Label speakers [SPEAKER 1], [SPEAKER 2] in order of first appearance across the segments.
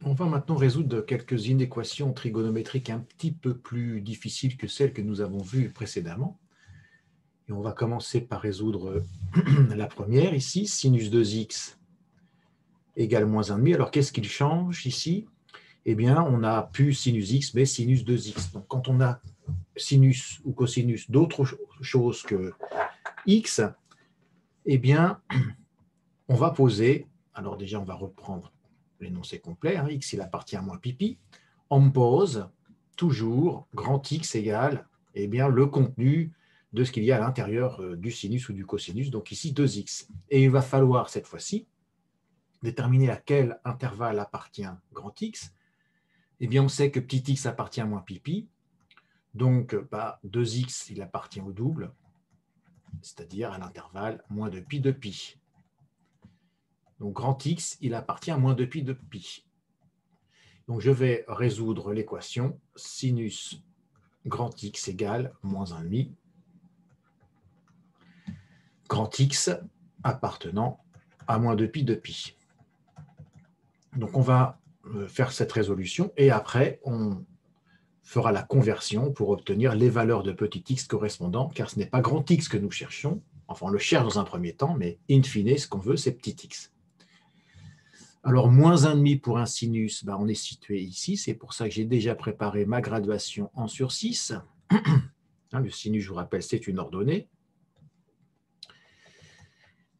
[SPEAKER 1] On va maintenant résoudre quelques inéquations trigonométriques un petit peu plus difficiles que celles que nous avons vues précédemment. Et on va commencer par résoudre la première ici, sinus 2x égale moins 1,5. Alors qu'est-ce qu'il change ici? Eh bien, on n'a plus sinus x, mais sinus 2x. Donc quand on a sinus ou cosinus d'autre chose que x, eh bien, on va poser, alors déjà on va reprendre l'énoncé complet, hein, x il appartient à moins pipi, on pose toujours grand X égale eh bien, le contenu de ce qu'il y a à l'intérieur du sinus ou du cosinus, donc ici 2x. Et il va falloir cette fois-ci déterminer à quel intervalle appartient grand X. Eh bien, on sait que petit x appartient à moins pipi, donc 2x il appartient au double, c'est-à-dire à l'intervalle moins de pi de pi. Donc grand X il appartient à moins de pi de pi. Donc, je vais résoudre l'équation sinus grand X égale moins 1,5, grand X appartenant à moins 2 pi de pi. Donc, on va faire cette résolution et après, on fera la conversion pour obtenir les valeurs de petit x correspondant, car ce n'est pas grand X que nous cherchons, enfin, on le cherche dans un premier temps, mais in fine, ce qu'on veut, c'est petit x. Alors, moins 1,5 pour un sinus, on est situé ici. C'est pour ça que j'ai déjà préparé ma graduation en sur 6. Le sinus, je vous rappelle, c'est une ordonnée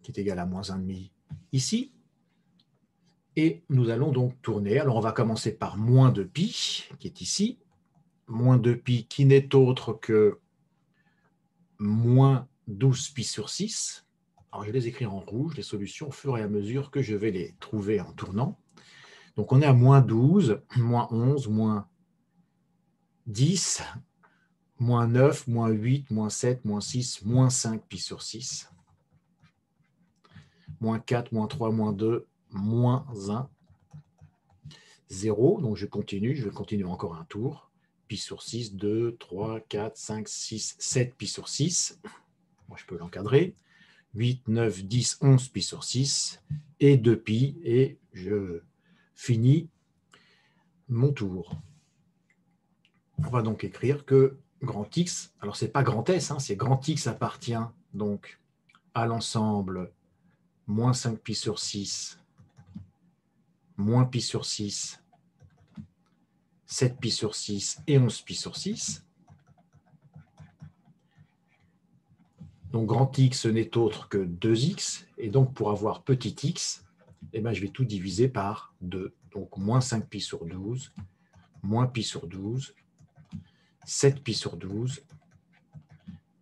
[SPEAKER 1] qui est égale à moins 1,5 ici. Et nous allons donc tourner. Alors, on va commencer par moins 2pi, qui est ici. Moins 2pi qui n'est autre que moins 12pi sur 6. Alors, je vais les écrire en rouge, les solutions, au fur et à mesure que je vais les trouver en tournant. Donc, on est à moins 12, moins 11, moins 10, moins 9, moins 8, moins 7, moins 6, moins 5 pi sur 6, moins 4, moins 3, moins 2, moins 1, 0. Donc, je continue, je vais continuer encore un tour. Pi sur 6, 2, 3, 4, 5, 6, 7 pi sur 6. Moi, je peux l'encadrer. 8, 9, 10, 11 pi sur 6 et 2 pi. Et je finis mon tour. On va donc écrire que grand X, alors ce n'est pas grand S, c'est grand X appartient donc à l'ensemble moins 5 pi sur 6, moins pi sur 6, 7 pi sur 6 et 11 pi sur 6. Donc grand X n'est autre que 2x, et donc pour avoir petit x, je vais tout diviser par 2. Donc moins 5 pi sur 12, moins pi sur 12, 7 pi sur 12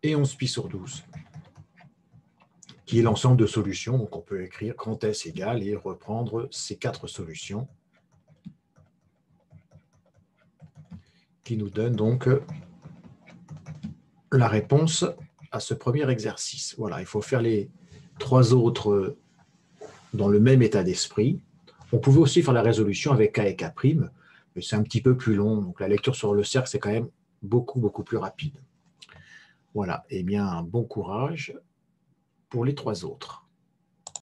[SPEAKER 1] et 11 pi sur 12, qui est l'ensemble de solutions. Donc on peut écrire grand S égale et reprendre ces 4 solutions qui nous donnent donc la réponse à ce premier exercice. Voilà, il faut faire les 3 autres dans le même état d'esprit. On pouvait aussi faire la résolution avec K et K', mais c'est un petit peu plus long. Donc la lecture sur le cercle, c'est quand même beaucoup plus rapide. Voilà, bon courage pour les 3 autres.